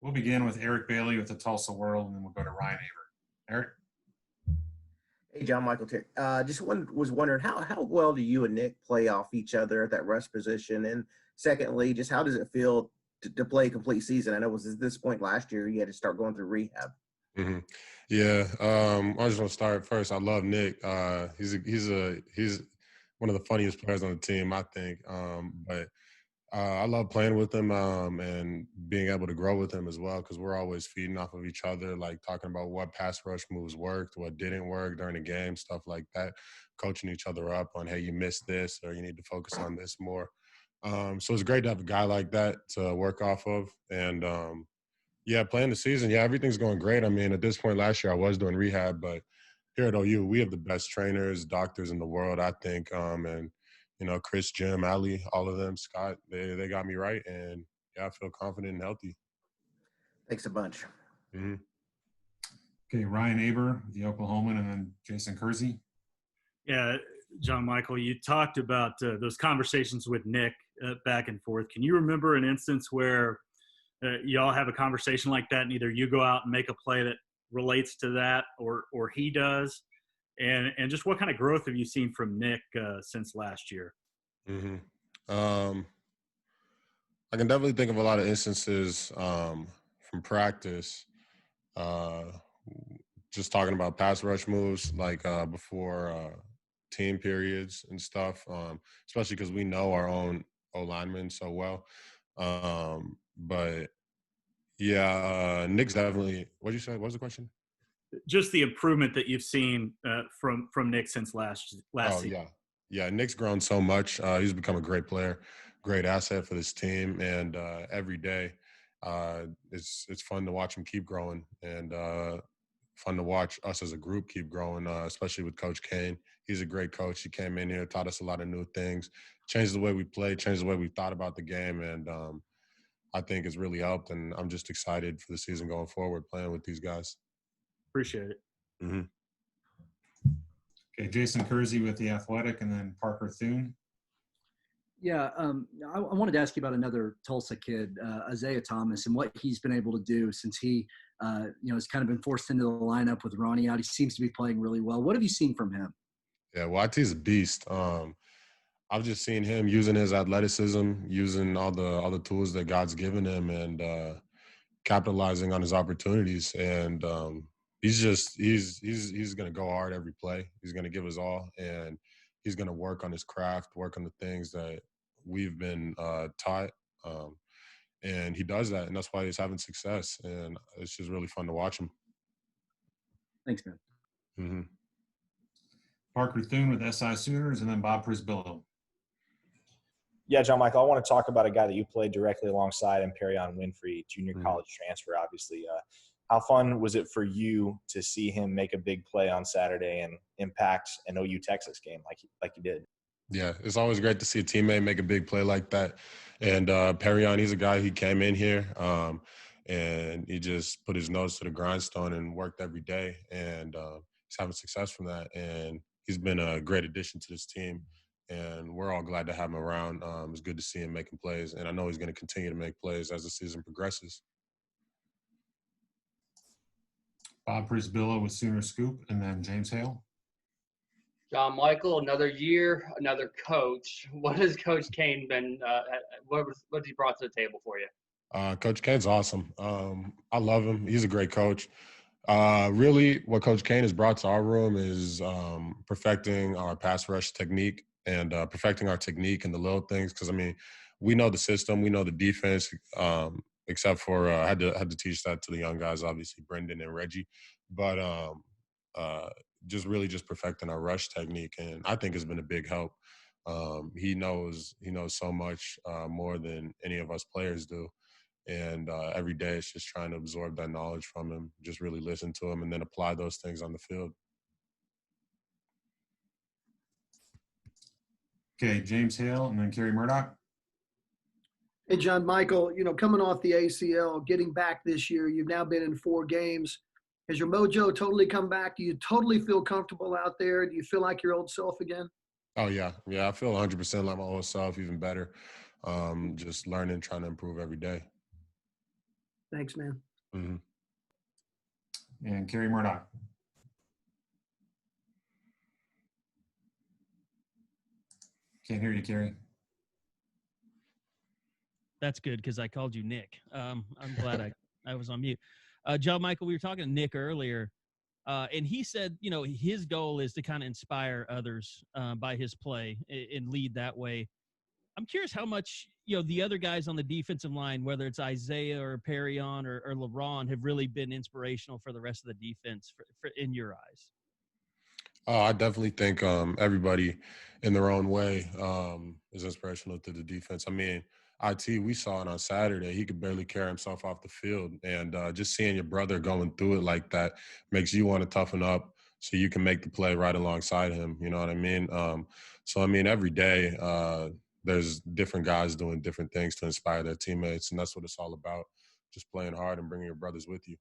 We'll begin with Eric Bailey with the Tulsa World, and then we'll go to Ryan Aber. Eric? Hey, Jon-Michael Terry. Was wondering how well do you and Nick play off each other at that rush position? And secondly, just how does it feel to play a complete season? I know it was at this point last year you had to start going through rehab. Mm-hmm. Yeah, I just want to start first. I love Nick. He's one of the funniest players on the team, I think. But I love playing with him and being able to grow with him as well, because we're always feeding off of each other, like talking about what pass rush moves worked, what didn't work during the game, stuff like that, coaching each other up on, hey, you missed this or you need to focus on this more. So it's great to have a guy like that to work off of. And, yeah, playing the season, yeah, everything's going great. I mean, at this point last year I was doing rehab, but here at OU, we have the best trainers, doctors in the world, I think, and Chris, Jim, Ali, all of them, Scott, they got me right. And, yeah, I feel confident and healthy. Thanks a bunch. Mm-hmm. Okay, Ryan Aber, the Oklahoman, and then Jason Kersey. Yeah, Jon-Michael, you talked about those conversations with Nick back and forth. Can you remember an instance where y'all have a conversation like that and either you go out and make a play that relates to that or he does? And just what kind of growth have you seen from Nick since last year? Mm-hmm. I can definitely think of a lot of instances from practice, just talking about pass rush moves, like before team periods and stuff, especially because we know our own O-linemen so well. But, yeah, Nick's definitely – what did you say? What was the question? Just the improvement that you've seen from Nick since last season. Yeah, Nick's grown so much. He's become a great player, great asset for this team, and every day it's fun to watch him keep growing and fun to watch us as a group keep growing, especially with Coach Kane. He's a great coach. He came in here, taught us a lot of new things, changed the way we play, changed the way we thought about the game, and I think it's really helped, and I'm just excited for the season going forward playing with these guys. Appreciate it. Mm-hmm. Okay, Jason Kersey with The Athletic, and then Parker Thune. Yeah, I wanted to ask you about another Tulsa kid, Isaiah Thomas, and what he's been able to do since he, has kind of been forced into the lineup with Ronnie out. He seems to be playing really well. What have you seen from him? Yeah, well, YT's a beast. I've just seen him using his athleticism, using all the tools that God's given him, and capitalizing on his opportunities. And he's going to go hard every play. He's going to give his all, and he's going to work on his craft, work on the things that we've been taught. And he does that, and that's why he's having success. And it's just really fun to watch him. Thanks, man. Mm-hmm. Parker Thune with SI Sooners, and then Bob Prisbillo. Yeah, Jon-Michael, I want to talk about a guy that you played directly alongside in Perion Winfrey, junior college transfer, obviously. How fun was it for you to see him make a big play on Saturday and impact an OU Texas game like you did? Yeah, it's always great to see a teammate make a big play like that. And Perion, he's a guy, he came in here and he just put his nose to the grindstone and worked every day. And he's having success from that. And he's been a great addition to this team. And we're all glad to have him around. It's good to see him making plays. And I know he's going to continue to make plays as the season progresses. Bob Prisbillo with Sooner Scoop, and then James Hale. Jon-Michael, another year, another coach. What has Coach Kane been what has he brought to the table for you? Coach Kane's awesome. I love him. He's a great coach. Really, what Coach Kane has brought to our room is perfecting our pass rush technique and perfecting our technique and the little things. Because, I mean, we know the system. We know the defense, except for I had to teach that to the young guys, obviously, Brendan and Reggie. But just perfecting our rush technique, and I think has been a big help. He knows so much more than any of us players do. And every day it's just trying to absorb that knowledge from him, just really listen to him, and then apply those things on the field. Okay, James Hale, and then Kerry Murdoch. Hey, Jon-Michael, coming off the ACL, getting back this year, you've now been in 4 games. Has your mojo totally come back? Do you totally feel comfortable out there? Do you feel like your old self again? Oh, yeah. Yeah, I feel 100% like my old self, even better. Just learning, trying to improve every day. Thanks, man. Mhm. And Kerry Murdoch. Can't hear you, Kerry. That's good because I called you Nick. I'm glad I was on mute. Jon-Michael, we were talking to Nick earlier, and he said, his goal is to kind of inspire others by his play and lead that way. I'm curious how much, the other guys on the defensive line, whether it's Isaiah or Perrion or LeBron, have really been inspirational for the rest of the defense for in your eyes. I definitely think everybody in their own way is inspirational to the defense. I mean, we saw it on Saturday. He could barely carry himself off the field. And just seeing your brother going through it like that makes you want to toughen up so you can make the play right alongside him. You know what I mean? Every day there's different guys doing different things to inspire their teammates. And that's what it's all about, just playing hard and bringing your brothers with you.